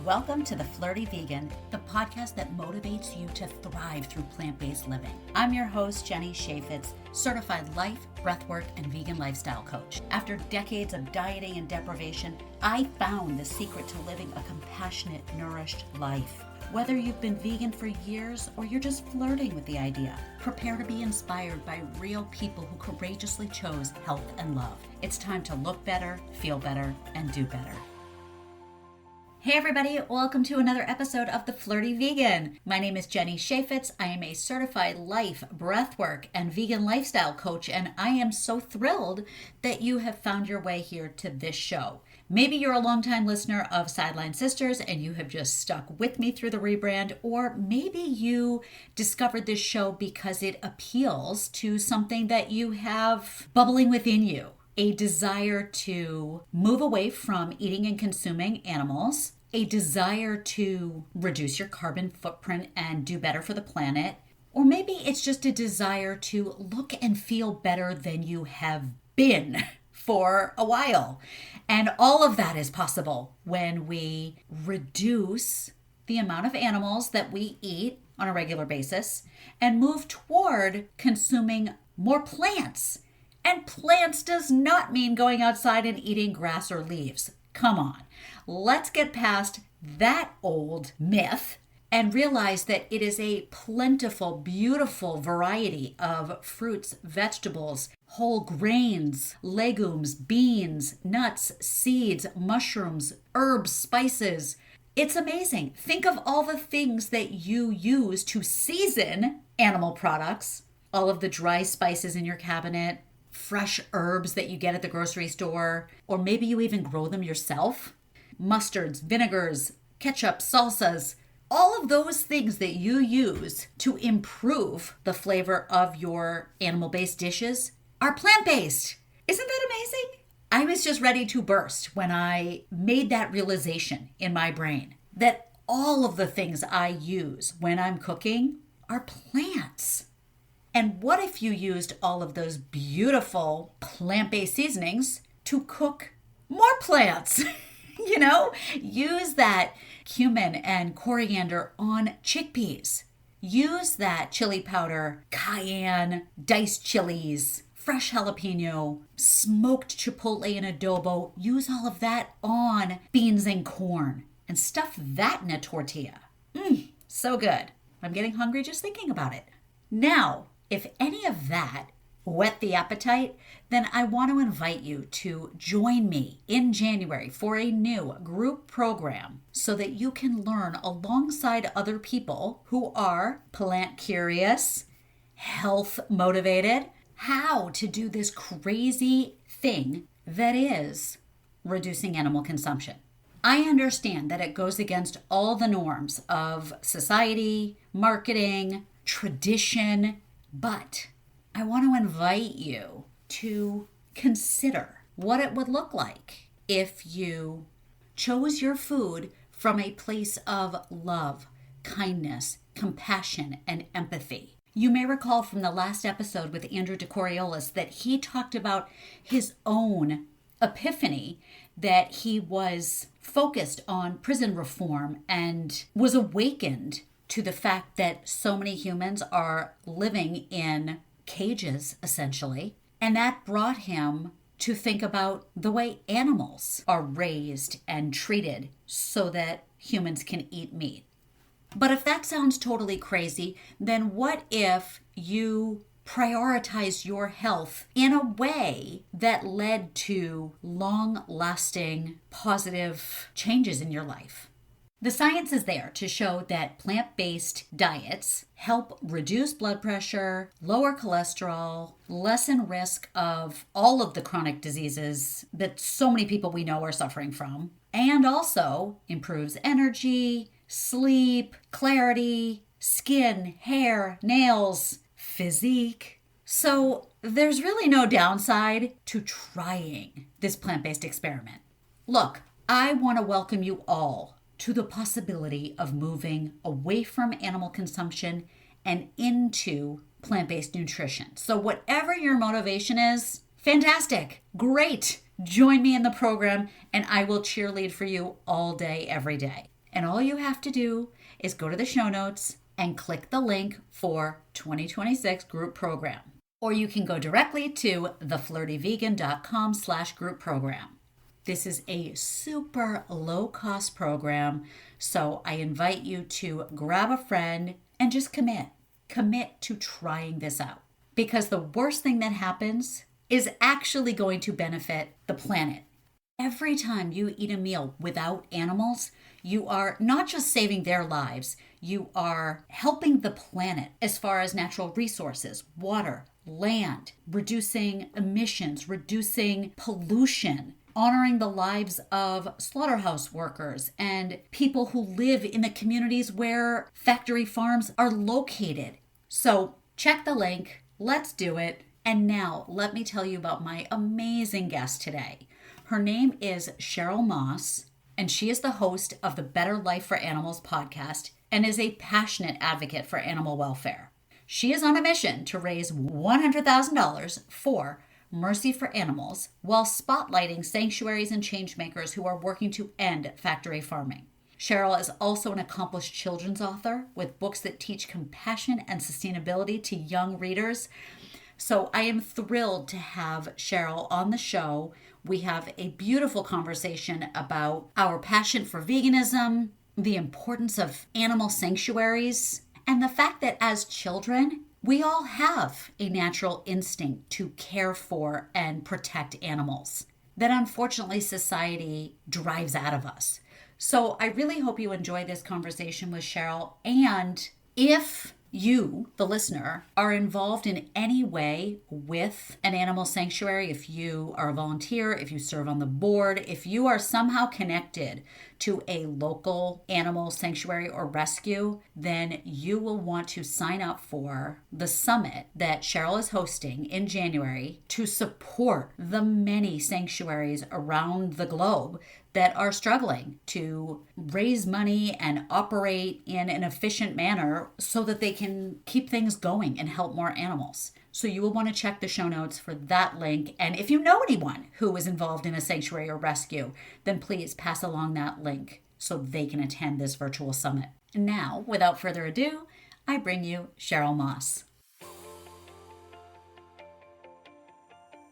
Welcome to The Flirty Vegan, the podcast that motivates you to thrive through plant-based living. I'm your host, Jenny Chaffetz, certified life, breathwork, and vegan lifestyle coach. After decades of dieting and deprivation, I found the secret to living a compassionate, nourished life. Whether you've been vegan for years or you're just flirting with the idea, prepare to be inspired by real people who courageously chose health and love. It's time to look better, feel better, and do better. Hey everybody, welcome to another episode of The Flirty Vegan. My name is Jenny Chaffetz. I am a certified life, breathwork, and vegan lifestyle coach, and I am so thrilled that you have found your way here to this show. Maybe you're a longtime listener of Sideline Sisters and you have just stuck with me through the rebrand, or maybe you discovered this show because it appeals to something that you have bubbling within you. A desire to move away from eating and consuming animals, a desire to reduce your carbon footprint and do better for the planet, or maybe it's just a desire to look and feel better than you have been for a while. And all of that is possible when we reduce the amount of animals that we eat on a regular basis and move toward consuming more plants. And plants does not mean going outside and eating grass or leaves. Come on, let's get past that old myth and realize that it is a plentiful, beautiful variety of fruits, vegetables, whole grains, legumes, beans, nuts, seeds, mushrooms, herbs, spices. It's amazing. Think of all the things that you use to season animal products, all of the dry spices in your cabinet, fresh herbs that you get at the grocery store, or maybe you even grow them yourself. Mustards, vinegars, ketchup, salsas, all of those things that you use to improve the flavor of your animal-based dishes are plant-based. Isn't that amazing? I was just ready to burst when I made that realization in my brain that all of the things I use when I'm cooking are plants. And what if you used all of those beautiful plant-based seasonings to cook more plants? Use that cumin and coriander on chickpeas. Use that chili powder, cayenne, diced chilies, fresh jalapeno, smoked chipotle and adobo. Use all of that on beans and corn and stuff that in a tortilla. So good. I'm getting hungry just thinking about it. Now, if any of that whet the appetite, then I want to invite you to join me in January for a new group program so that you can learn alongside other people who are plant curious, health motivated, how to do this crazy thing that is reducing animal consumption. I understand that it goes against all the norms of society, marketing, tradition, but I want to invite you to consider what it would look like if you chose your food from a place of love, kindness, compassion, and empathy. You may recall from the last episode with Andrew DeCoriolis that he talked about his own epiphany that he was focused on prison reform and was awakened to the fact that so many humans are living in cages, essentially. And that brought him to think about the way animals are raised and treated so that humans can eat meat. But if that sounds totally crazy, then what if you prioritize your health in a way that led to long-lasting positive changes in your life? The science is there to show that plant-based diets help reduce blood pressure, lower cholesterol, lessen risk of all of the chronic diseases that so many people we know are suffering from, and also improves energy, sleep, clarity, skin, hair, nails, physique. So there's really no downside to trying this plant-based experiment. Look, I want to welcome you all to the possibility of moving away from animal consumption and into plant-based nutrition. So whatever your motivation is, fantastic, great. Join me in the program and I will cheerlead for you all day, every day. And all you have to do is go to the show notes and click the link for 2026 group program. Or you can go directly to theflirtyvegan.com/group program. This is a super low-cost program, so I invite you to grab a friend and just commit. Commit to trying this out. Because the worst thing that happens is actually going to benefit the planet. Every time you eat a meal without animals, you are not just saving their lives, you are helping the planet as far as natural resources, water, land, reducing emissions, reducing pollution, honoring the lives of slaughterhouse workers and people who live in the communities where factory farms are located. So check the link, let's do it. And now let me tell you about my amazing guest today. Her name is Cheryl Moss, and she is the host of the Better Life for Animals podcast and is a passionate advocate for animal welfare. She is on a mission to raise $100,000 for Mercy for Animals while spotlighting sanctuaries and changemakers who are working to end factory farming. Cheryl is also an accomplished children's author with books that teach compassion and sustainability to young readers. So I am thrilled to have Cheryl on the show. We have a beautiful conversation about our passion for veganism, the importance of animal sanctuaries, and the fact that as children, we all have a natural instinct to care for and protect animals that unfortunately society drives out of us. So I really hope you enjoy this conversation with Cheryl. And if you, the listener, are involved in any way with an animal sanctuary, if you are a volunteer, if you serve on the board, if you are somehow connected to a local animal sanctuary or rescue, then you will want to sign up for the summit that Cheryl is hosting in January to support the many sanctuaries around the globe that are struggling to raise money and operate in an efficient manner so that they can keep things going and help more animals. So you will want to check the show notes for that link. And if you know anyone who is involved in a sanctuary or rescue, then please pass along that link so they can attend this virtual summit. Now, without further ado, I bring you Cheryl Moss.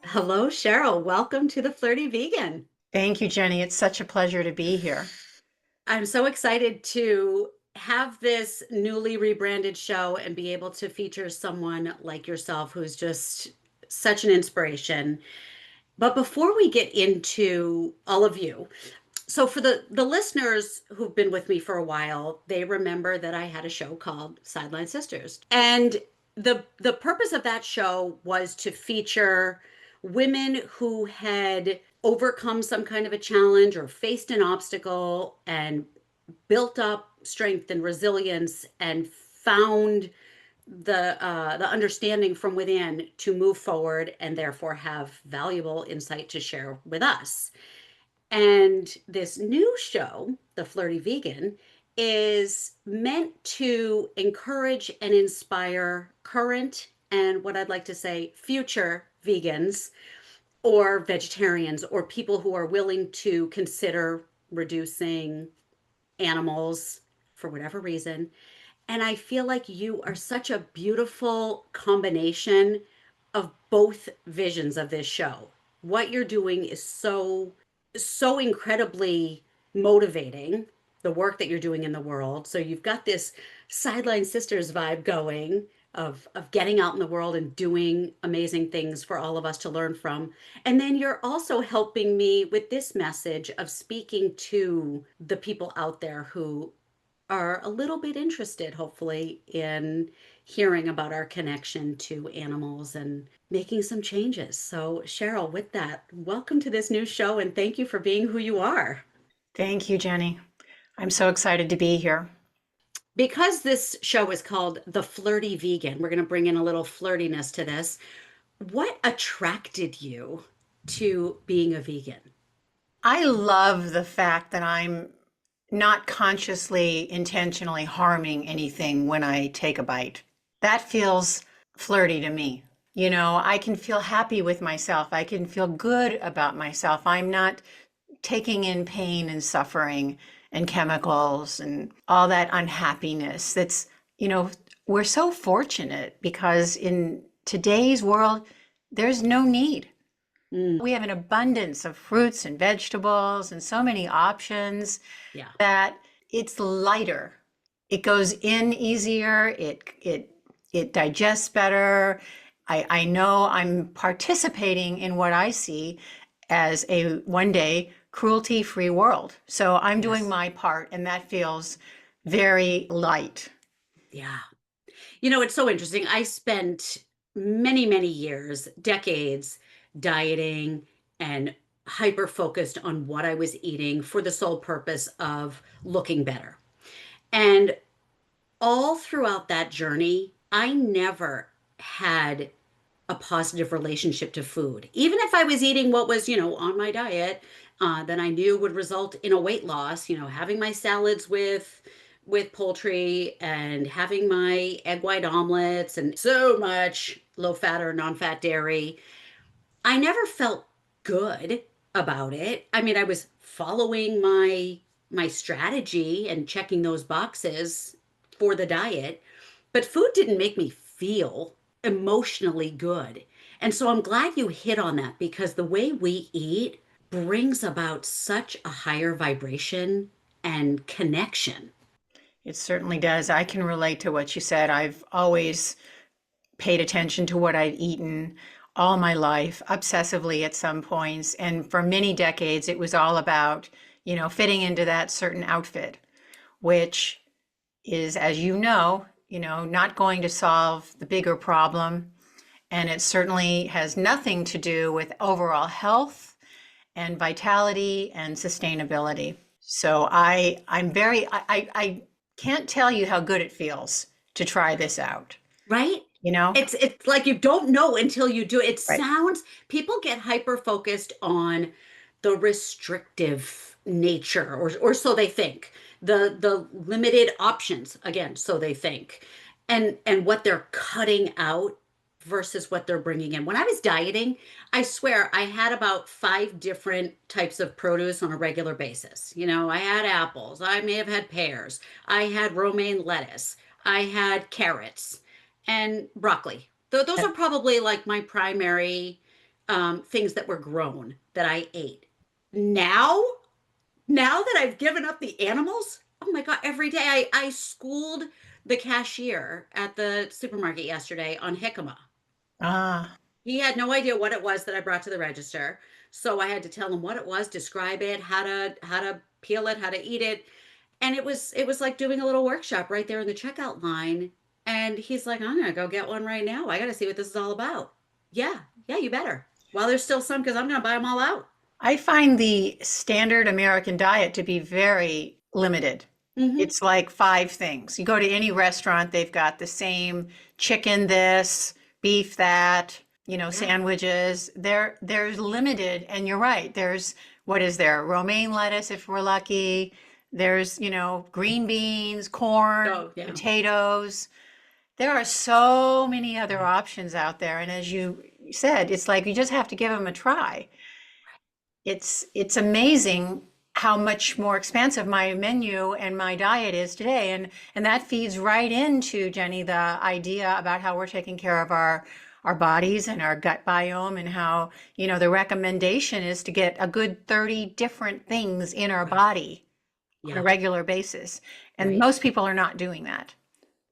Hello, Cheryl. Welcome to the Flirty Vegan. Thank you, Jenny. It's such a pleasure to be here. I'm so excited to have this newly rebranded show and be able to feature someone like yourself who's just such an inspiration. But before we get into all of you, so for the listeners who've been with me for a while, they remember that I had a show called Sideline Sisters. And the purpose of that show was to feature women who had overcome some kind of a challenge or faced an obstacle and built up strength and resilience and found the understanding from within to move forward and therefore have valuable insight to share with us. And this new show, The Flirty Vegan, is meant to encourage and inspire current and what I'd like to say future vegans or vegetarians or people who are willing to consider reducing animals for whatever reason. And I feel like you are such a beautiful combination of both visions of this show. What you're doing is so incredibly motivating, the work that you're doing in the world. So you've got this Sideline Sisters vibe going of getting out in the world and doing amazing things for all of us to learn from. And then you're also helping me with this message of speaking to the people out there who are a little bit interested, hopefully, in hearing about our connection to animals and making some changes. So Cheryl, with that, welcome to this new show and thank you for being who you are. Thank you, Jenny. I'm so excited to be here. Because this show is called The Flirty Vegan, we're going to bring in a little flirtiness to this. What attracted you to being a vegan? I love the fact that I'm not consciously, intentionally harming anything when I take a bite. That feels flirty to me. You know, I can feel happy with myself. I can feel good about myself. I'm not taking in pain and suffering and chemicals and all that unhappiness. That's, we're so fortunate because in today's world, there's no need. We have an abundance of fruits and vegetables and so many options Yeah. that it's lighter. It goes in easier. It digests better. I know I'm participating in what I see as a one day cruelty-free world. So I'm doing Yes. my part, and that feels very light. Yeah. It's so interesting. I spent many, many years, decades, dieting and hyper focused on what I was eating for the sole purpose of looking better. And all throughout that journey, I never had a positive relationship to food. Even if I was eating what was, on my diet, that I knew would result in a weight loss, having my salads with poultry and having my egg white omelets and so much low fat or non-fat dairy, I never felt good about it. I mean, I was following my strategy and checking those boxes for the diet, but food didn't make me feel emotionally good. And so I'm glad you hit on that because the way we eat brings about such a higher vibration and connection. It certainly does. I can relate to what you said. I've always paid attention to what I've eaten all my life, obsessively at some points. And for many decades, it was all about, fitting into that certain outfit, which is, as not going to solve the bigger problem. And it certainly has nothing to do with overall health and vitality and sustainability. So I can't tell you how good it feels to try this out, Right? you know? It's like you don't know until you do. It Right. sounds people get hyper focused on the restrictive nature or so they think. The limited options again, so they think. And what they're cutting out versus what they're bringing in. When I was dieting, I swear I had about 5 different types of produce on a regular basis. I had apples, I may have had pears, I had romaine lettuce, I had carrots and broccoli. Those are probably like my primary things that were grown that I ate. Now, now that I've given up the animals, oh my God, every day I schooled the cashier at the supermarket yesterday on jicama. Ah, He had no idea what it was that I brought to the register. So I had to tell him what it was, describe it, how to peel it, how to eat it. And it was like doing a little workshop right there in the checkout line. And he's like, I'm gonna go get one right now. I gotta see what this is all about. Yeah, yeah, you better. While there's still some, because I'm gonna buy them all out. I find the standard American diet to be very limited. Mm-hmm. It's like 5 things. You go to any restaurant, they've got the same chicken this, beef that, Yeah, sandwiches. There's limited, and you're right. There's what is there? Romaine lettuce if we're lucky. There's, green beans, corn, oh yeah, potatoes. There are so many other options out there. And as you said, it's like you just have to give them a try. It's amazing how much more expansive my menu and my diet is today. And that feeds right into, Jenny, the idea about how we're taking care of our bodies and our gut biome and how, the recommendation is to get a good 30 different things in our right, body on a yeah, regular basis. And right. most people are not doing that.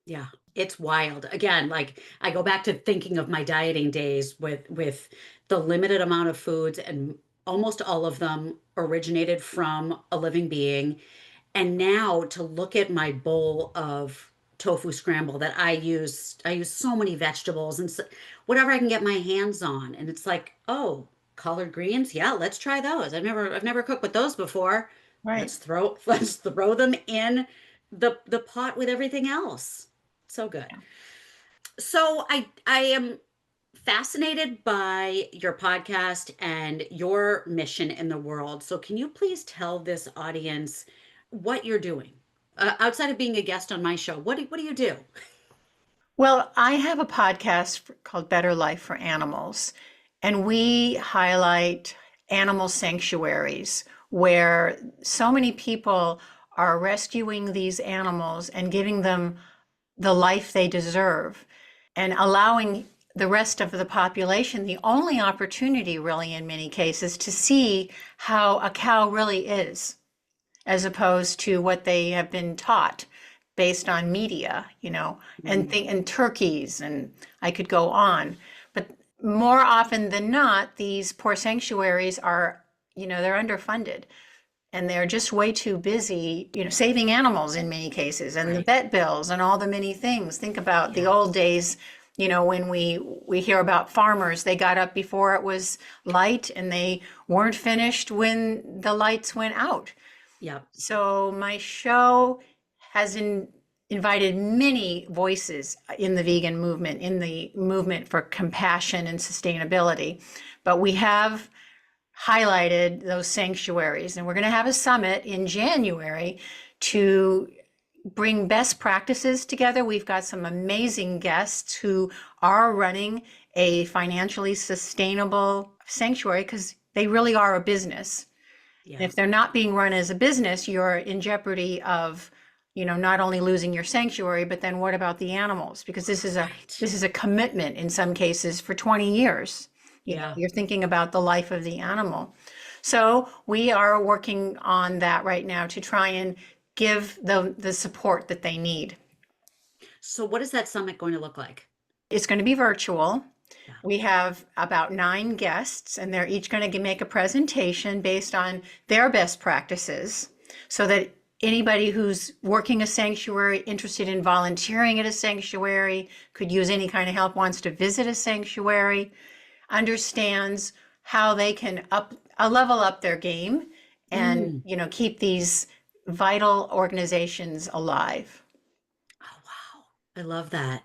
Yeah, it's wild. Again, like I go back to thinking of my dieting days with the limited amount of foods and almost all of them originated from a living being. And now to look at my bowl of tofu scramble that I use so many vegetables and so, whatever I can get my hands on. And it's like, oh, collard greens, yeah, let's try those. I've never cooked with those before. Right. Let's throw them in the pot with everything else. So good. So I am fascinated by your podcast and your mission in the world. So can you please tell this audience what you're doing outside of being a guest on my show? What do you do? Well, I have a podcast called Better Life for Animals, and we highlight animal sanctuaries where so many people are rescuing these animals and giving them the life they deserve and allowing the rest of the population the only opportunity, really, in many cases, to see how a cow really is, as opposed to what they have been taught based on media, and turkeys, and I could go on. But more often than not, these poor sanctuaries are, they're underfunded and they're just way too busy, saving animals in many cases, and the Right. vet bills and all the many things. Think about the Yeah. old days, when we hear about farmers, they got up before it was light and they weren't finished when the lights went out. Yep. So my show has invited many voices in the vegan movement, in the movement for compassion and sustainability. But we have highlighted those sanctuaries, and we're going to have a summit in January to bring best practices together. We've got some amazing guests who are running a financially sustainable sanctuary because they really are a business. And Yeah. if they're not being run as a business, you're in jeopardy of, not only losing your sanctuary, but then what about the animals? Because Right. this is a commitment in some cases for 20 years. Yeah. You're thinking about the life of the animal. So we are working on that right now to try and give the support that they need. So what is that summit going to look like? It's going to be virtual. Yeah. We have about 9 guests, and they're each going to make a presentation based on their best practices so that anybody who's working a sanctuary, interested in volunteering at a sanctuary, could use any kind of help, wants to visit a sanctuary, understands how they can level up their game and, Mm. keep these vital organizations alive. Oh, wow. I love that.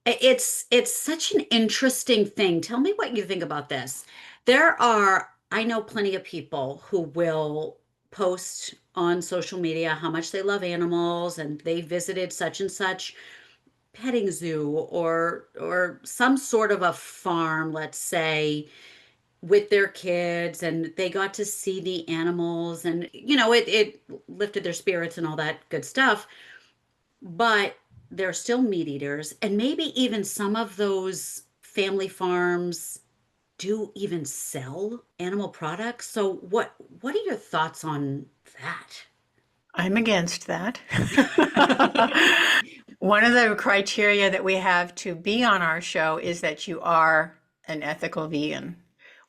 It's such an interesting thing. Tell me what you think about this. I know plenty of people who will post on social media how much they love animals and they visited such and such petting zoo or some sort of a farm, let's say, with their kids, and they got to see the animals, and it lifted their spirits and all that good stuff. But they're still meat eaters, and maybe even some of those family farms do even sell animal products. So what are your thoughts on that? I'm against that. One of the criteria that we have to be on our show is that you are an ethical vegan.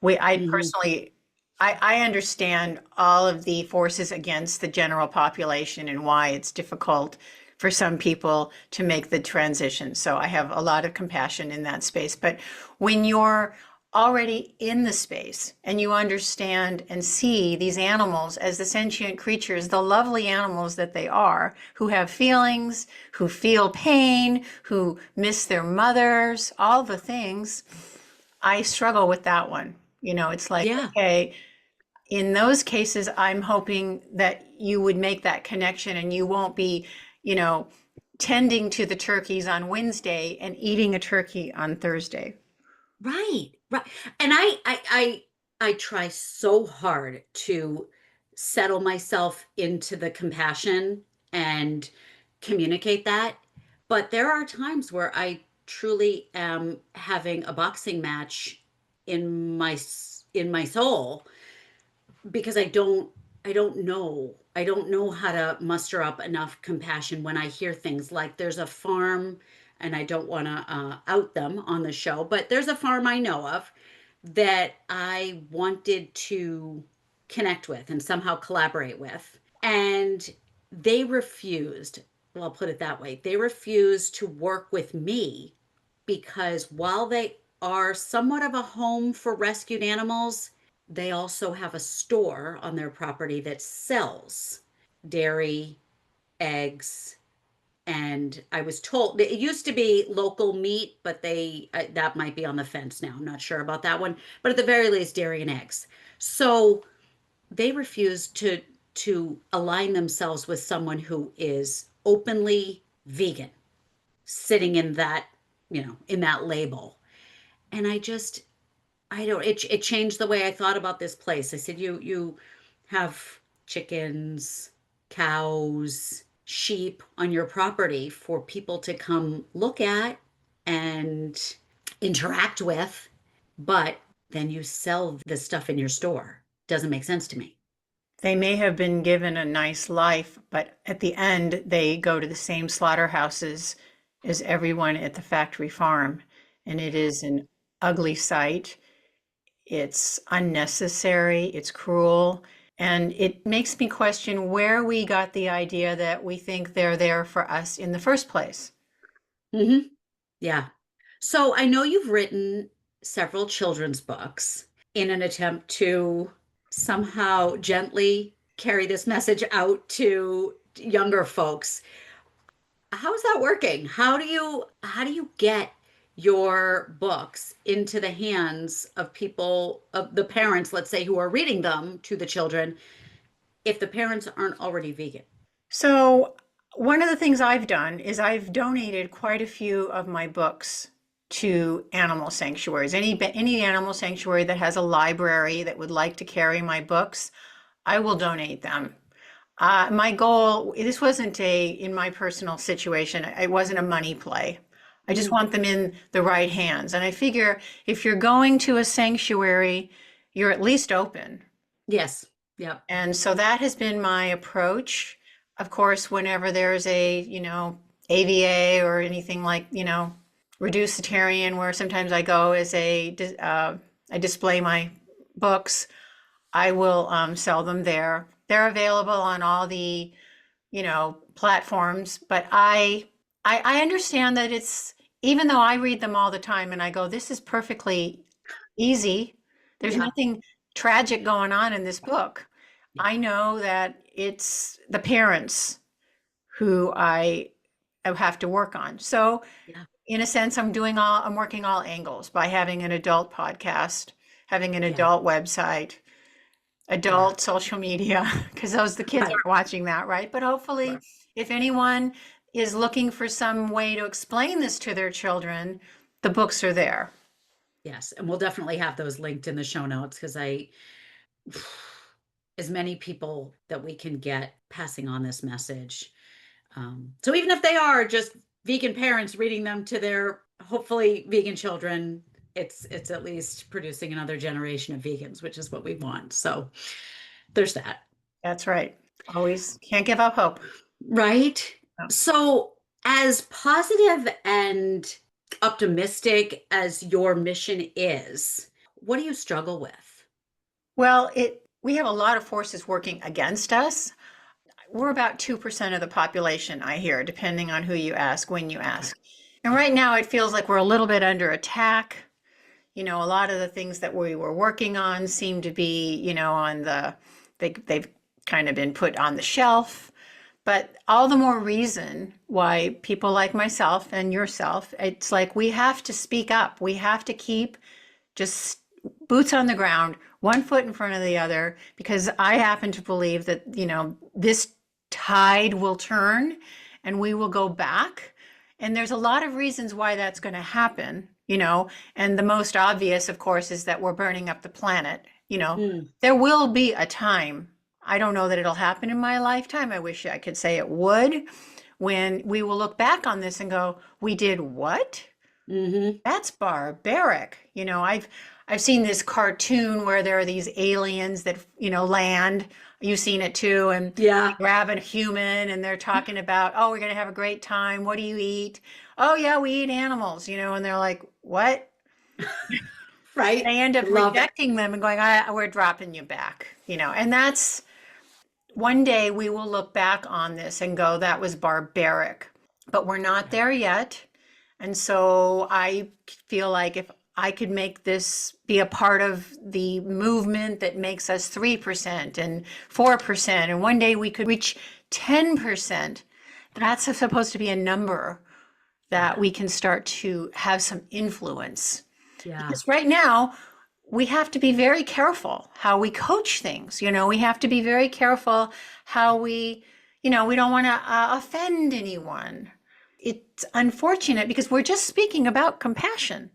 I Mhm. personally, I understand all of the forces against the general population and why it's difficult for some people to make the transition. So I have a lot of compassion in that space. But when you're already in the space and you understand and see these animals as the sentient creatures, the lovely animals that they are, who have feelings, who feel pain, who miss their mothers, all the things, I struggle with that one. It's like, Yeah. okay, in those cases, I'm hoping that you would make that connection and you won't be, you know, tending to the turkeys on Wednesday and eating a turkey on Thursday. Right, right. And I try so hard to settle myself into the compassion and communicate that. But there are times where I truly am having a boxing match in my soul because I don't know how to muster up enough compassion when I hear things like there's a farm, and I don't want to out them on the show, but there's a farm I know of that I wanted to connect with and somehow collaborate with, and they refused. Well, I'll put it that way. They refused to work with me because while they are somewhat of a home for rescued animals, they also have a store on their property that sells dairy, eggs, and I was told it used to be local meat, but they that might be on the fence now. I'm not sure about that one, but at the very least, dairy and eggs. So they refused to align themselves with someone who is openly vegan, sitting in that in that label. And I don't it changed the way I thought about this place. I said you have chickens, cows, sheep on your property for people to come look at and interact with, but then you sell the stuff in your store. Doesn't make sense to me. They may have been given a nice life, but at the end, they go to the same slaughterhouses as everyone at the factory farm. And it is an ugly sight. It's unnecessary, it's cruel, and it makes me question where we got the idea that we think they're there for us in the first place. Hmm. Yeah. So I know you've written several children's books in an attempt to somehow gently carry this message out to younger folks. How is that working? How do you get your books into the hands of people, of the parents, let's say, who are reading them to the children, if the parents aren't already vegan? So, one of the things I've done is I've donated quite a few of my books to animal sanctuaries. Any animal sanctuary that has a library that would like to carry my books, I will donate them. My goal, this wasn't in my personal situation, it wasn't a money play. I just Mm, want them in the right hands. And I figure if you're going to a sanctuary, you're at least open. yes. Yep. And so that has been my approach. Of course, whenever there's AVA or anything like, reducitarian, where sometimes I go as I display my books, I will sell them there. They're available on all the, platforms, but I understand that even though I read them all the time and I go, this is perfectly easy. There's Yeah. nothing tragic going on in this book. I know that it's the parents who I have to work on. So Yeah. in a sense, I'm working all angles by having an adult podcast, having an Yeah. adult website, Yeah. adult social media, because the kids Right. aren't watching that, right? But hopefully, Right. if anyone is looking for some way to explain this to their children, the books are there. Yes. And we'll definitely have those linked in the show notes because as many people that we can get passing on this message. So even if they are just vegan parents reading them to their hopefully vegan children, it's at least producing another generation of vegans, which is what we want. So there's that. That's right. Always can't give up hope. Right? No. So as positive and optimistic as your mission is, what do you struggle with? Well, we have a lot of forces working against us. We're about 2% of the population, I hear, depending on who you ask, when you Okay. ask. And right now it feels like we're a little bit under attack. A lot of the things that we were working on seem to be, they've kind of been put on the shelf. But all the more reason why people like myself and yourself, it's like we have to speak up. We have to keep just boots on the ground, one foot in front of the other, because I happen to believe that, this tide will turn and we will go back. And there's a lot of reasons why that's going to happen, and the most obvious, of course, is that we're burning up the planet. Mm, There will be a time. I don't know that it'll happen in my lifetime. I wish I could say it would, when we will look back on this and go, we did what? hmm. That's barbaric. I've seen this cartoon where there are these aliens that, land. You've seen it too, and they Yeah. grab a human and they're talking about, oh, we're gonna have a great time. What do you eat? Oh yeah, we eat animals, and they're like, what? Right. They end up Love it. rejecting them and going, we're dropping you back, and that's one day we will look back on this and go, that was barbaric, but we're not there yet. And so I feel like if I could make this be a part of the movement that makes us 3% and 4%, and one day we could reach 10%, that's supposed to be a number that Yeah. we can start to have some influence. Yeah. Because right now, we have to be very careful how we coach things. We have to be very careful how we don't want to offend anyone. It's unfortunate because we're just speaking about compassion.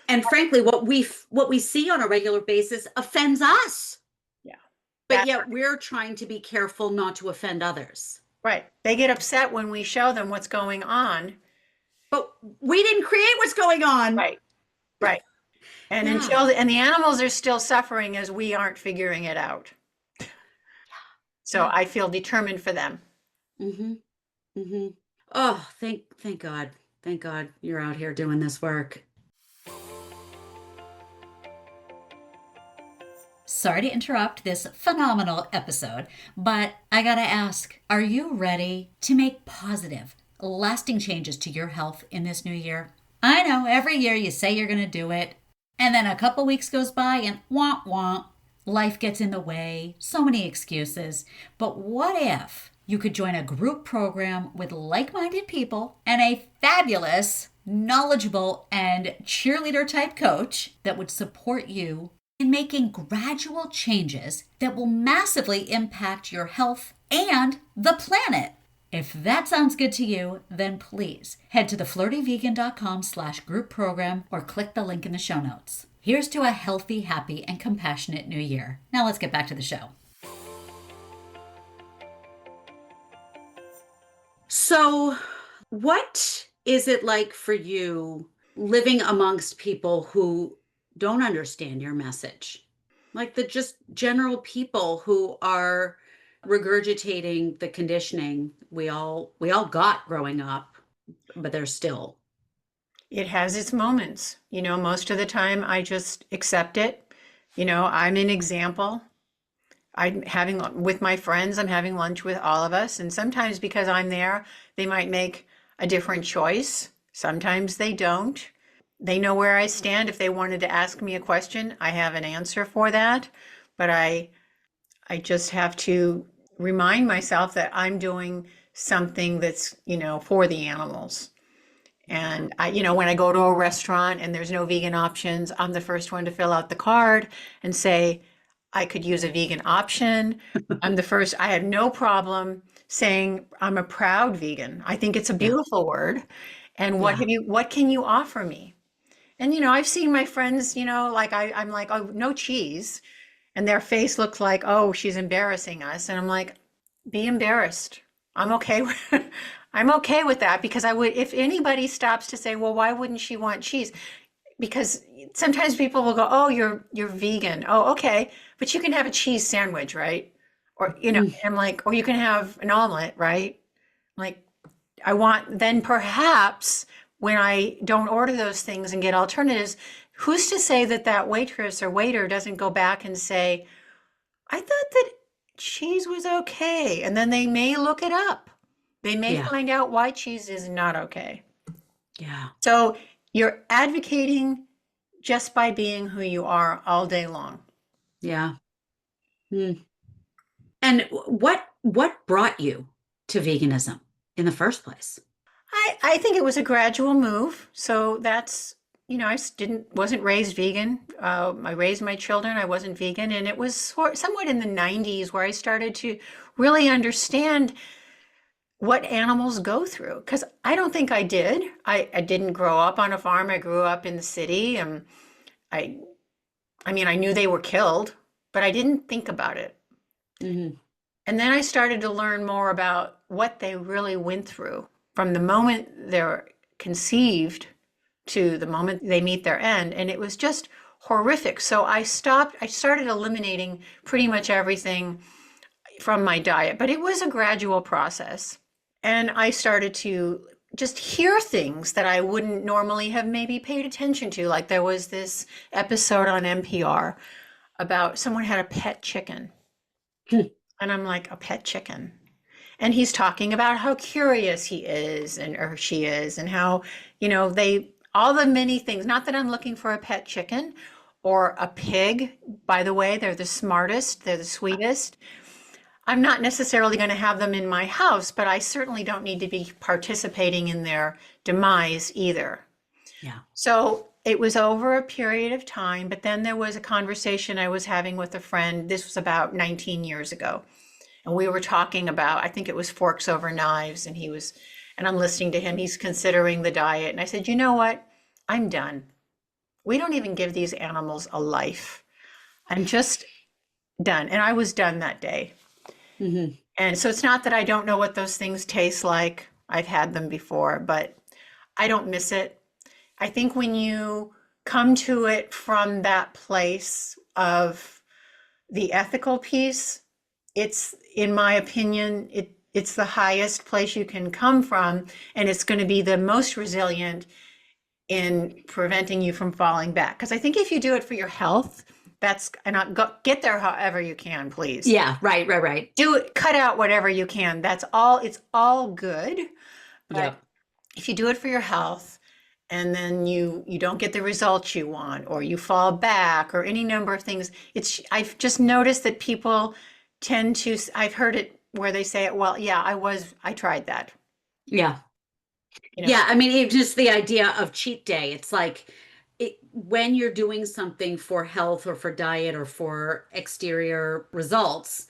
And frankly, what we see on a regular basis offends us. Yeah. But yet we're trying to be careful not to offend others. Right. They get upset when we show them what's going on. But we didn't create what's going on. Right. Right. And Yeah. and the animals are still suffering as we aren't figuring it out. So Yeah. I feel determined for them. Mm-hmm. Mm-hmm. Oh, thank God. Thank God you're out here doing this work. Sorry to interrupt this phenomenal episode, but I gotta ask, are you ready to make positive, lasting changes to your health in this new year? I know every year you say you're gonna do it, and then a couple weeks goes by and wah wah, life gets in the way, so many excuses. But what if you could join a group program with like-minded people and a fabulous, knowledgeable, and cheerleader type coach that would support you in making gradual changes that will massively impact your health and the planet? If that sounds good to you, then please head to theflirtyvegan.com/group program or click the link in the show notes. Here's to a healthy, happy, and compassionate new year. Now let's get back to the show. So, what is it like for you living amongst people who don't understand your message? Like the just general people who are regurgitating the conditioning we all got growing up, but they're still. It has its moments. Most of the time I just accept it. I'm an example. I'm having with my friends, I'm having lunch with all of us. And sometimes because I'm there, they might make a different choice. Sometimes they don't. They know where I stand. If they wanted to ask me a question, I have an answer for that. But I just have to remind myself that I'm doing something that's, for the animals. And when I go to a restaurant and there's no vegan options, I'm the first one to fill out the card and say, I could use a vegan option. I have no problem saying I'm a proud vegan. I think it's a Yeah. beautiful word. And Yeah. what can you offer me? And I've seen my friends, like I'm like, oh, no cheese. And their face looks like, oh, she's embarrassing us. And I'm like, be embarrassed. I'm okay with I'm okay with that, because I would, if anybody stops to say, well, why wouldn't she want cheese? Because sometimes people will go, oh, you're vegan. Oh, okay. But you can have a cheese sandwich, right? Or, Mm. I'm like, or you can have an omelet, right? Like, then perhaps when I don't order those things and get alternatives, who's to say that that waitress or waiter doesn't go back and say, I thought that cheese was okay. And then they may look it up. They may Yeah. find out why cheese is not okay. Yeah. So you're advocating just by being who you are all day long. Yeah. Mm. And what brought you to veganism in the first place? I think it was a gradual move. So that's, I wasn't raised vegan. I raised my children. I wasn't vegan. And it was somewhat in the 90s where I started to really understand what animals go through. Because I don't think I did. I didn't grow up on a farm. I grew up in the city. And I, I mean, I knew they were killed, but I didn't think about it. Mm-hmm. And then I started to learn more about what they really went through from the moment they're conceived to the moment they meet their end. And it was just horrific. So I started eliminating pretty much everything from my diet, but it was a gradual process. And I started to just hear things that I wouldn't normally have maybe paid attention to. Like there was this episode on NPR about someone had a pet chicken. And I'm like, a pet chicken. And he's talking about how curious he is or she is, and how, all the many things. Not that I'm looking for a pet chicken or a pig. By the way, they're the smartest, they're the sweetest. I'm not necessarily going to have them in my house, but I certainly don't need to be participating in their demise either. Yeah. So it was over a period of time, but then there was a conversation I was having with a friend. This was about 19 years ago. And we were talking about, I think it was forks over knives, and I'm listening to him. He's considering the diet. And I said, you know what? I'm done. We don't even give these animals a life. I'm just done. And I was done that day. Hmm. And so it's not that I don't know what those things taste like. I've had them before, but I don't miss it. I think when you come to it from that place of the ethical piece, it's, in my opinion, it's the highest place you can come from, and it's going to be the most resilient in preventing you from falling back. Because I think if you do it for your health, that's, and I'll go, get there however you can, please. Yeah, right. Do it, cut out whatever you can. That's all, it's all good. But Yep. if you do it for your health and then you don't get the results you want, or you fall back, or any number of things, it's, I've just noticed that people tend to, I've heard it where they say, well, yeah, I tried that, Yeah. you know. Yeah, I mean, it's just the idea of cheat day. It's like when you're doing something for health or for diet or for exterior results,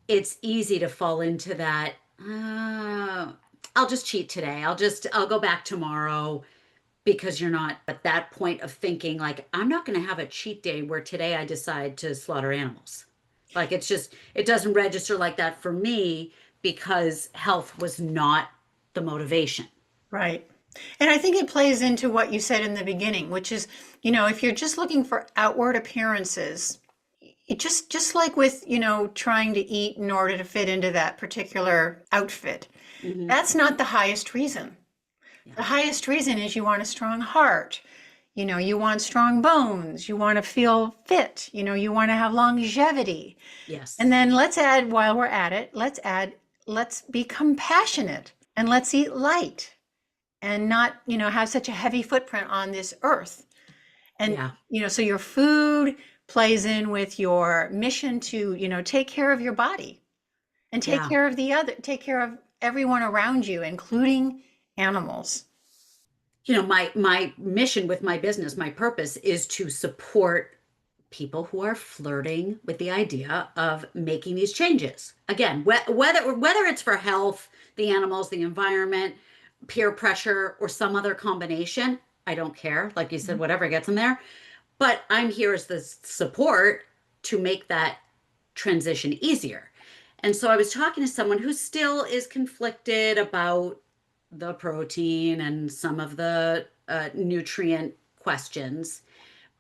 it's easy to fall into that. I'll just cheat today. I'll go back tomorrow because you're not at that point of thinking, like, I'm not going to have a cheat day where today I decide to slaughter animals. Like, it doesn't register like that for me because health was not the motivation. Right. And I think it plays into what you said in the beginning, which is, if you're just looking for outward appearances, it just like with, trying to eat in order to fit into that particular outfit, Hmm. that's not the highest reason. Yeah. The highest reason is you want a strong heart. You want strong bones. You want to feel fit. You want to have longevity. Yes. And then let's add, while we're at it, let's be compassionate and let's eat light and not, have such a heavy footprint on this earth. And, Yeah. so your food plays in with your mission to, take care of your body and Yeah. take care of everyone around you, including animals. My mission with my business, my purpose is to support people who are flirting with the idea of making these changes. Again, whether it's for health, the animals, the environment, peer pressure, or some other combination, I don't care. Like you said, whatever gets them there. But I'm here as the support to make that transition easier. And so I was talking to someone who still is conflicted about the protein and some of the nutrient questions.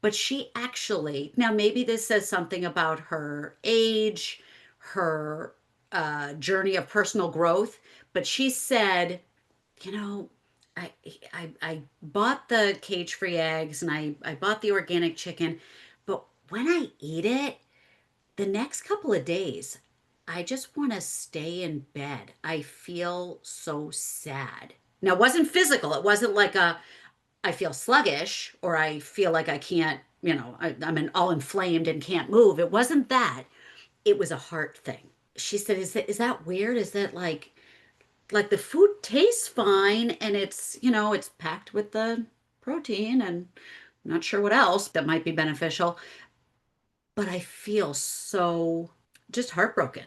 But she actually, now maybe this says something about her age, her journey of personal growth, but she said, you know, I, I bought the cage free eggs and I bought the organic chicken, but when I eat it, the next couple of days, I just want to stay in bed. I feel so sad. Now, it wasn't physical. It wasn't like I feel sluggish or I feel like I can't, I'm all inflamed and can't move. It wasn't that. It was a heart thing. She said, is that weird? Is that like the food tastes fine and it's packed with the protein and I'm not sure what else that might be beneficial, but I feel so just heartbroken.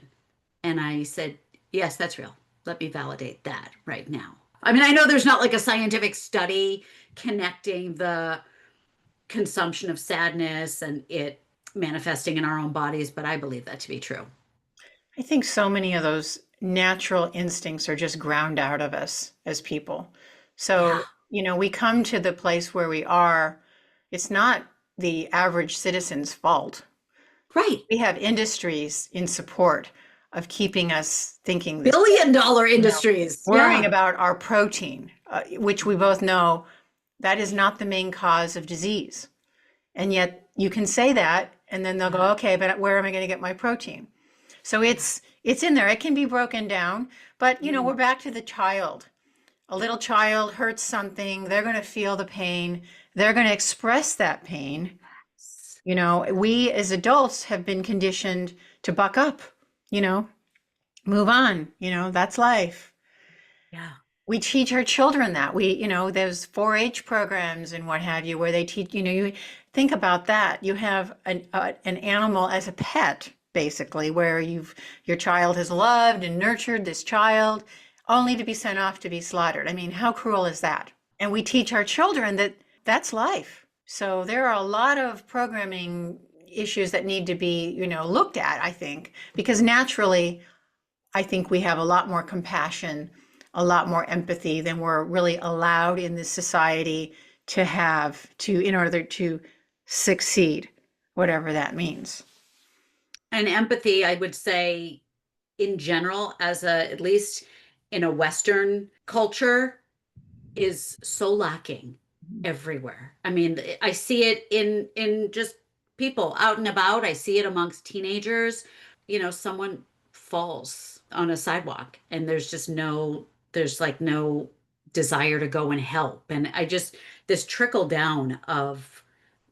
And I said, yes, that's real. Let me validate that right now. I mean, I know there's not like a scientific study connecting the consumption of sadness and it manifesting in our own bodies, but I believe that to be true. I think so many of those natural instincts are just ground out of us as people. Yeah. So, we come to the place where we are. It's not the average citizen's fault. Right. We have industries in support of keeping us thinking this, Billion-dollar you know, industries. worrying Yeah. about our protein, which we both know that is not the main cause of disease. And yet you can say that, and then they'll Yeah. go, okay, but where am I going to get my protein? So Yeah. it's in there. It can be broken down, but we're Mm. back to the child. A little child hurts something, they're going to feel the pain. They're going to express that pain. We as adults have been conditioned to buck up, you know, move on, that's life. Yeah. We teach our children that. There's 4-H programs and what have you, where they teach, you think about that. You have an animal as a pet, basically, where your child has loved and nurtured this child only to be sent off to be slaughtered. I mean, how cruel is that? And we teach our children that that's life. So there are a lot of programming issues that need to be, looked at, I think, because naturally, I think we have a lot more compassion, a lot more empathy than we're really allowed in this society to have in order to succeed, whatever that means. And empathy, I would say, in general, at least in a Western culture, is so lacking everywhere. I mean, I see it in just people out and about. I see it amongst teenagers. Someone falls on a sidewalk and there's like no desire to go and help. And this trickle down of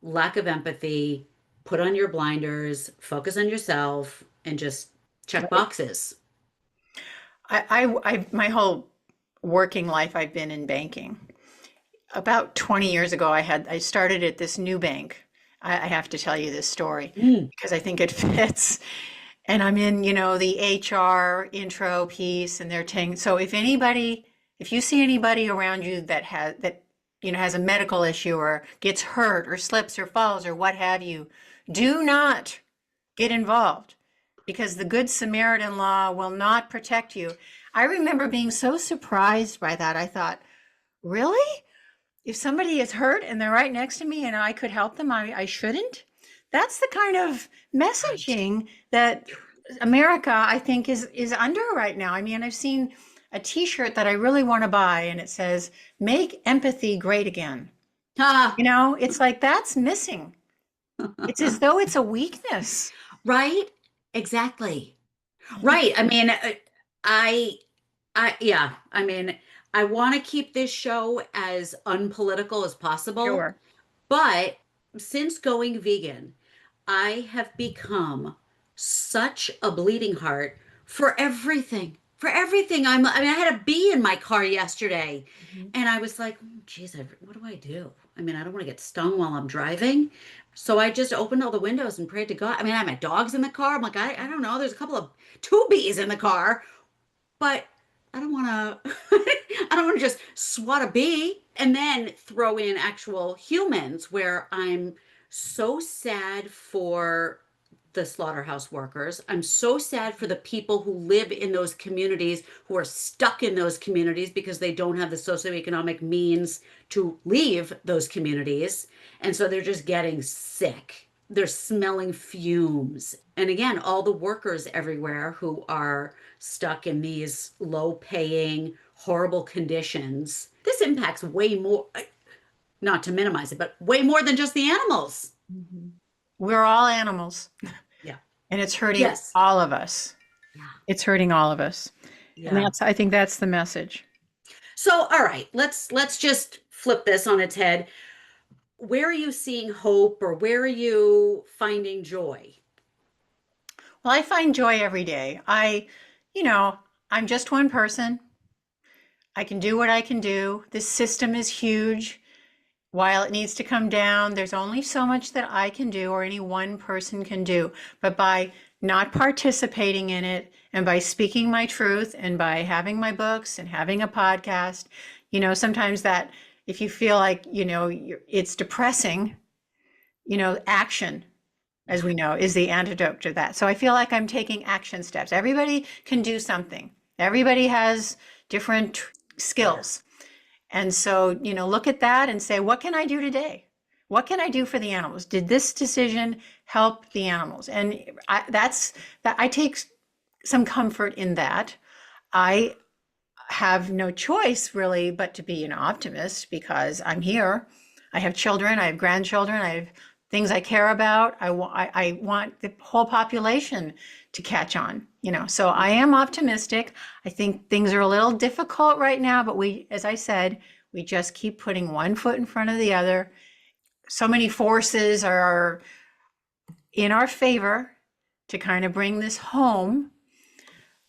lack of empathy, put on your blinders, focus on yourself, and just check Right. boxes. My whole working life, I've been in banking. About 20 years ago, I started at this new bank. I have to tell you this story Mm. because I think it fits. And I'm in, the HR intro piece, and they're saying, so if you see anybody around you has a medical issue or gets hurt or slips or falls or what have you, do not get involved because the Good Samaritan law will not protect you. I remember being so surprised by that. I thought, really? If somebody is hurt and they're right next to me and I could help them, I shouldn't? That's the kind of Right. messaging that America, I think, is under right now. I mean, I've seen a T-shirt that I really want to buy, and it says, "Make empathy great again." Ah, It's like that's missing. It's as though it's a weakness. right? Exactly. Right. I mean, I, yeah. I mean, I want to keep this show as unpolitical as possible, Sure. but since going vegan, I have become such a bleeding heart for everything. For everything. I mean, I had a bee in my car yesterday, Mhm. and I was like, oh, geez, what do I do? I mean, I don't want to get stung while I'm driving. So I just opened all the windows and prayed to God. I mean, I had my dogs in the car. I'm like, I don't know. There's two bees in the car, but I don't want to, I don't want to just swat a bee and then throw in actual humans where I'm so sad for the slaughterhouse workers. I'm so sad for the people who live in those communities, who are stuck in those communities because they don't have the socioeconomic means to leave those communities. And so they're just getting sick. They're smelling fumes. And again, all the workers everywhere who are stuck in these low paying, horrible conditions. This impacts way more, not to minimize it, but way more than just the animals. Mhm. We're all animals, Yeah. and it's hurting Yes. all of us. Yeah. It's hurting all of us. And Yeah. I think that's the message. So, all right, let's just flip this on its head. Where are you seeing hope or where are you finding joy? Well, I find joy every day. You know, I'm just one person. I can do what I can do. This system is huge. While it needs to come down, there's only so much that I can do or any one person can do. But by not participating in it and by speaking my truth and by having my books and having a podcast, sometimes that if you feel like, it's depressing, action, as we know, is the antidote to that. So I feel like I'm taking action steps. Everybody can do something. Everybody has different skills. And so, look at that and say, what can I do today? What can I do for the animals? Did this decision help the animals? And I take some comfort in that. I have no choice really but to be an optimist because I'm here. I have children, I have grandchildren, I have things I care about. I want the whole population to catch on, So I am optimistic. I think things are a little difficult right now, but as I said, we just keep putting one foot in front of the other. So many forces are in our favor to kind of bring this home.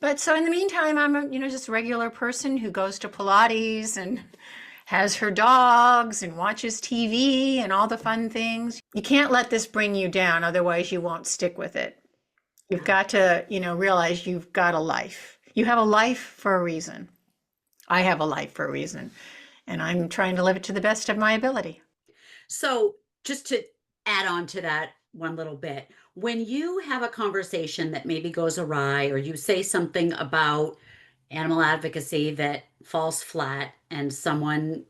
But so in the meantime, I'm a, just a regular person who goes to Pilates and has her dogs and watches TV and all the fun things. You can't let this bring you down, otherwise you won't stick with it. You've Yeah. got to, realize you've got a life. You have a life for a reason. I have a life for a reason, and I'm trying to live it to the best of my ability. So, just to add on to that, one little bit. When you have a conversation that maybe goes awry, or you say something about animal advocacy that falls flat, and someone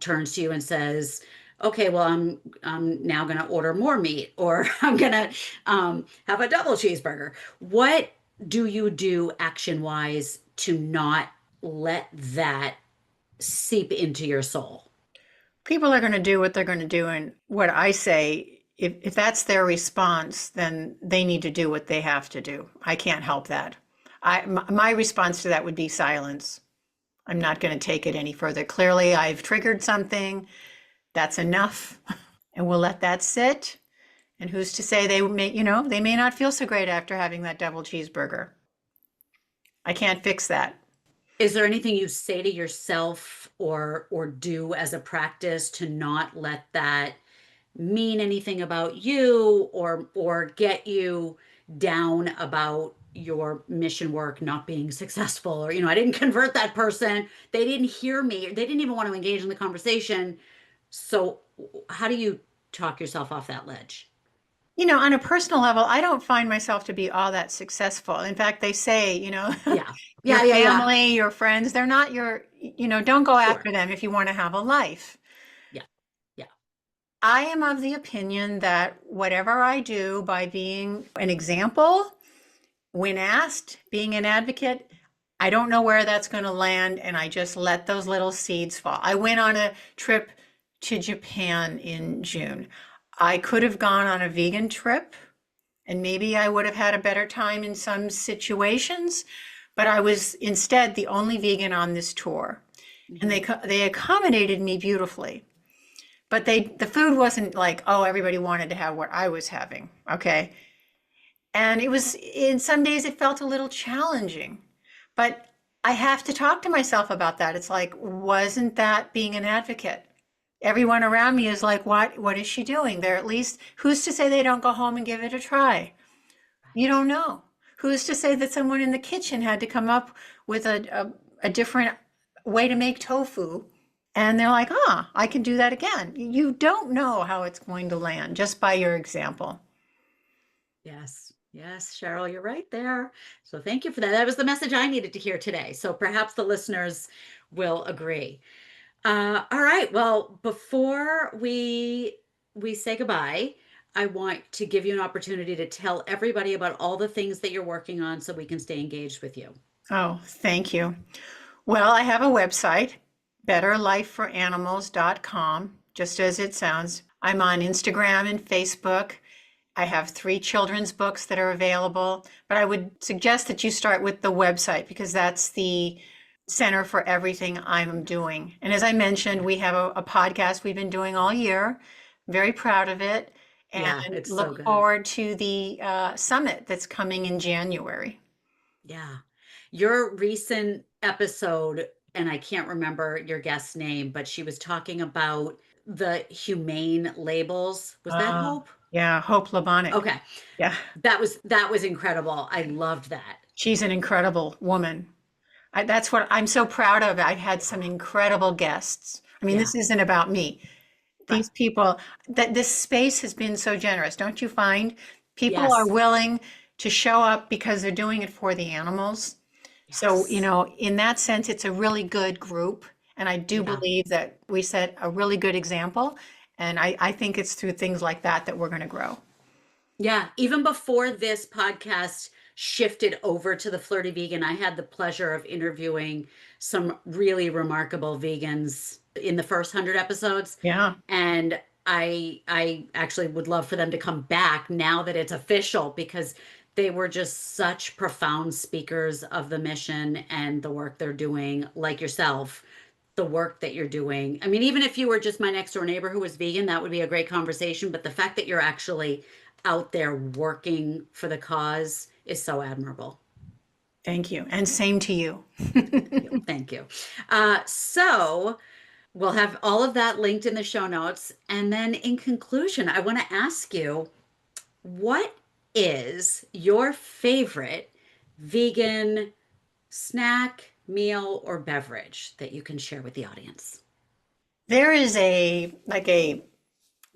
turns to you and says, "Okay, well, I'm now going to order more meat, or I'm going to have a double cheeseburger." What do you do action wise to not let that seep into your soul? People are going to do what they're going to do. And what I say, if that's their response, then they need to do what they have to do. I can't help that. My response to that would be silence. I'm not going to take it any further. Clearly, I've triggered something. That's enough. And we'll let that sit. And who's to say they may not feel so great after having that double cheeseburger. I can't fix that. Is there anything you say to yourself or do as a practice to not let that mean anything about you, or get you down about your mission work not being successful, or I didn't convert that person, they didn't hear me, they didn't even want to engage in the conversation? So how do you talk yourself off that ledge? On a personal level, I don't find myself to be all that successful. In fact, they say, Yeah, your yeah, yeah, yeah. family, your friends, they're not don't go Sure. after them if you want to have a life. Yeah, yeah. I am of the opinion that whatever I do by being an example, when asked, being an advocate, I don't know where that's going to land, and I just let those little seeds fall. I went on a trip to Japan in June. I could have gone on a vegan trip, and maybe I would have had a better time in some situations, but I was instead the only vegan on this tour. And Mhm. they accommodated me beautifully. But the food wasn't like, oh, everybody wanted to have what I was having. Okay. And it was, in some days, it felt a little challenging. But I have to talk to myself about that. It's like, wasn't that being an advocate? Everyone around me is like, what is she doing? They're at least, who's to say they don't go home and give it a try? You Right. don't know. Who's to say that someone in the kitchen had to come up with a different way to make tofu? And they're like, I can do that again. You don't know how it's going to land just by your example. Yes, yes, Cheryl, you're right there. So thank you for that. That was the message I needed to hear today. So perhaps the listeners will agree. All right. Well, before we say goodbye, I want to give you an opportunity to tell everybody about all the things that you're working on so we can stay engaged with you. Oh, thank you. Well, I have a website, betterlifeforanimals.com, just as it sounds. I'm on Instagram and Facebook. I have 3 children's books that are available, but I would suggest that you start with the website because that's the center for everything I'm doing. And as I mentioned, we have a podcast we've been doing all year. Very proud of it, and Yeah, it's so look good. forward to the summit that's coming in January. Yeah. Your recent episode, and I can't remember your guest's name, but she was talking about the humane labels. Was that Uh, Hope? yeah, Hope Labonic. Okay. Yeah, That was incredible. I loved that. she's an incredible woman. That's what I'm so proud of. I've had some incredible guests. I mean, Yeah. this isn't about me. Right. These people, that this space has been so generous, don't you find? People are Yes. willing to show up because they're doing it for the animals. So, Yes. in that sense, it's a really good group. And I do Yeah. believe that we set a really good example. And I think it's through things like that that we're going to grow. Yeah. Even before this podcast shifted over to the Flirty Vegan, I had the pleasure of interviewing some really remarkable vegans in the first 100 episodes. Yeah. And I actually would love for them to come back now that it's official, because they were just such profound speakers of the mission and the work they're doing, like yourself, the work that you're doing. I mean, even if you were just my next door neighbor who was vegan, that would be a great conversation. But the fact that you're actually out there working for the cause is so admirable. Thank you. And same to you. Thank you. Thank you. So we'll have all of that linked in the show notes. And then in conclusion, I want to ask you, what is your favorite vegan snack, meal, or beverage that you can share with the audience? There is a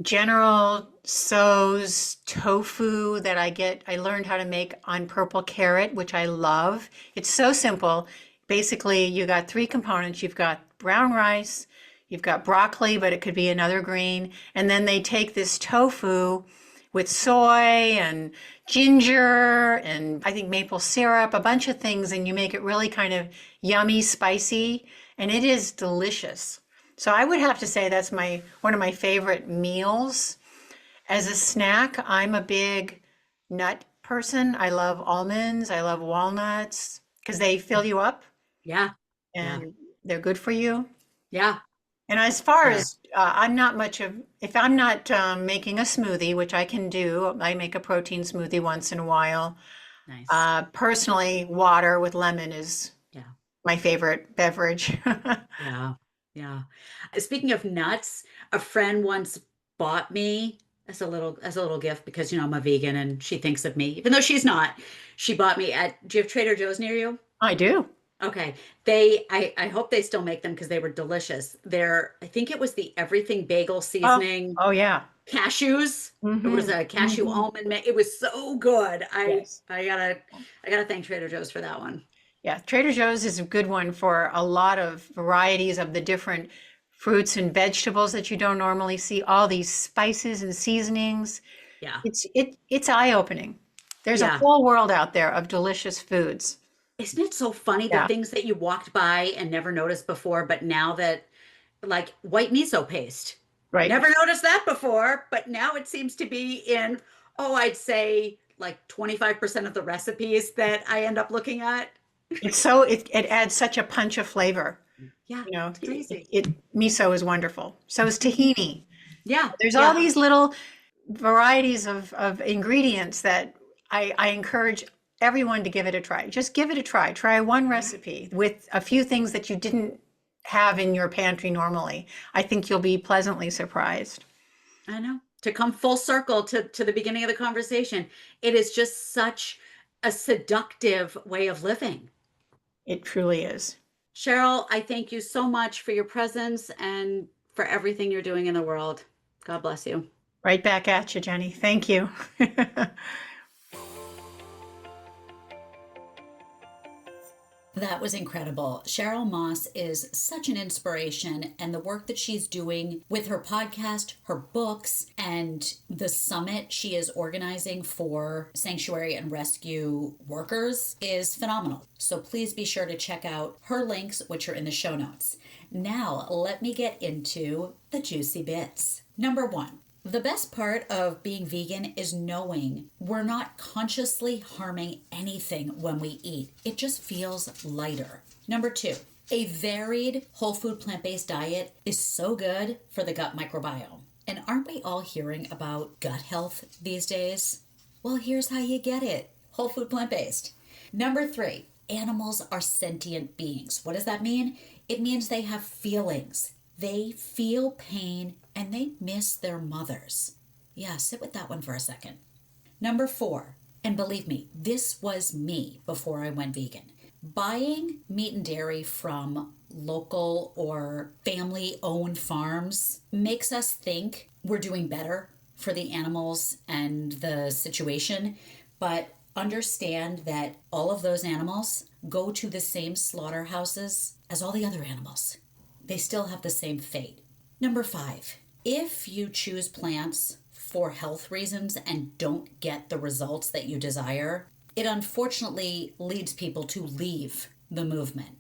General Tso's tofu that I learned how to make on purple carrot, which I love. It's so simple. Basically, you got three components. You've got brown rice, you've got broccoli, but it could be another green. And then they take this tofu with soy and ginger and I think maple syrup, a bunch of things, and you make it really kind of yummy, spicy, and it is delicious. So I would have to say that's my one of my favorite meals. As a snack, I'm a big nut person. I love almonds, I love walnuts because they fill you up Yeah. Yeah. and they're good for you. Yeah. And as far Yeah. as I'm not much of, if I'm not making a smoothie, which I can do, I make a protein smoothie once in a while. Nice. Personally, water with lemon is Yeah. my favorite beverage. Yeah. Yeah. Speaking of nuts, a friend once bought me as a little gift because I'm a vegan and she thinks of me, even though she's not. She bought me at do you have Trader Joe's near you? I do. Okay. I hope they still make them because they were delicious. I think it was the everything bagel Oh, seasoning oh yeah. cashews. It was Hmm. a cashew Hmm. almond. It was so good. Yes. I gotta thank Trader Joe's for that one. Yeah, Trader Joe's is a good one for a lot of varieties of the different fruits and vegetables that you don't normally see, all these spices and seasonings. Yeah. It's eye-opening. There's a Yeah. whole world out there of delicious foods. Isn't it so funny the Yeah, things that you walked by and never noticed before, but now that like white miso paste. right. Never noticed that before, but now it seems to be in, oh, I'd say like 25% of the recipes that I end up looking at. It adds such a punch of flavor. Yeah, You know, it's crazy. miso is wonderful. So is tahini. Yeah, There's all yeah, these little varieties of ingredients that I encourage everyone to give it a try. Just give it a try. Try one recipe with a few things that you didn't have in your pantry normally. I think you'll be pleasantly surprised. I know. To come full circle to the beginning of the conversation, it is just such a seductive way of living. It truly is. Cheryl, I thank you so much for your presence and for everything you're doing in the world. God bless you. Right back at you, Jenny. Thank you. That was incredible. Cheryl Moss is such an inspiration, and the work that she's doing with her podcast, her books, and the summit she is organizing for sanctuary and rescue workers is phenomenal. So please be sure to check out her links, which are in the show notes. Now, let me get into the juicy bits. Number one, the best part of being vegan is knowing we're not consciously harming anything when we eat. It just feels lighter. Number two, a varied whole food plant-based diet is so good for the gut microbiome. And aren't we all hearing about gut health these days? Well, here's how you get it. Whole food plant-based. Number three, animals are sentient beings. What does that mean? It means they have feelings. They feel pain and they miss their mothers. Yeah, sit with that one for a second. Number four, and believe me, this was me before I went vegan. Buying meat and dairy from local or family owned farms makes us think we're doing better for the animals and the situation, but understand that all of those animals go to the same slaughterhouses as all the other animals. They still have the same fate. Number five, if you choose plants for health reasons and don't get the results that you desire, it unfortunately leads people to leave the movement.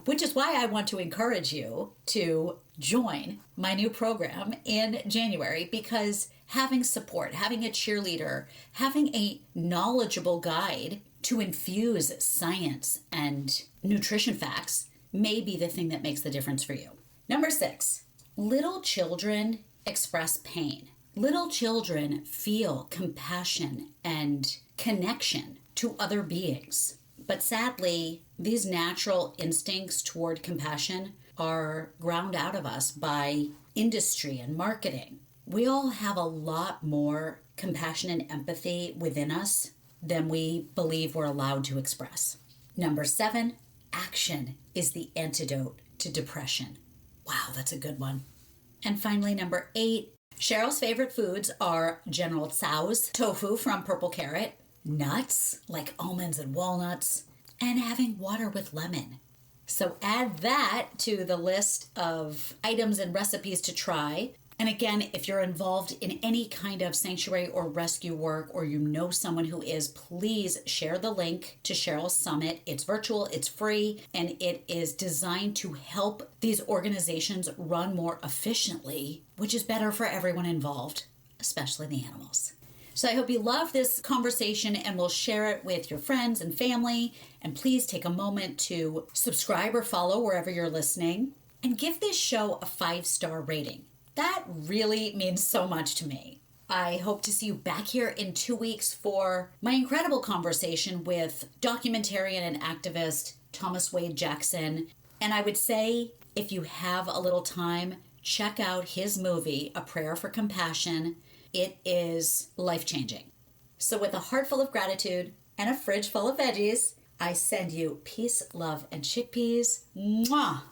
Which is why I want to encourage you to join my new program in January, because having support, having a cheerleader, having a knowledgeable guide to infuse science and nutrition facts may be the thing that makes the difference for you. Number six, little children express pain. Little children feel compassion and connection to other beings. But sadly, these natural instincts toward compassion are ground out of us by industry and marketing. We all have a lot more compassion and empathy within us than we believe we're allowed to express. Number seven, action is the antidote to depression. Wow, that's a good one. And finally, number eight, Cheryl's favorite foods are General Tso's tofu from Purple Carrot, nuts like almonds and walnuts, and having water with lemon. So add that to the list of items and recipes to try. And again, if you're involved in any kind of sanctuary or rescue work, or you know someone who is, please share the link to Cheryl's Summit. It's virtual, it's free, and it is designed to help these organizations run more efficiently, which is better for everyone involved, especially the animals. So I hope you love this conversation and will share it with your friends and family. And please take a moment to subscribe or follow wherever you're listening, and give this show a 5-star rating. That really means so much to me. I hope to see you back here in 2 weeks for my incredible conversation with documentarian and activist Thomas Wade Jackson. And I would say, if you have a little time, check out his movie, A Prayer for Compassion. It is life-changing. So with a heart full of gratitude and a fridge full of veggies, I send you peace, love, and chickpeas. Mwah!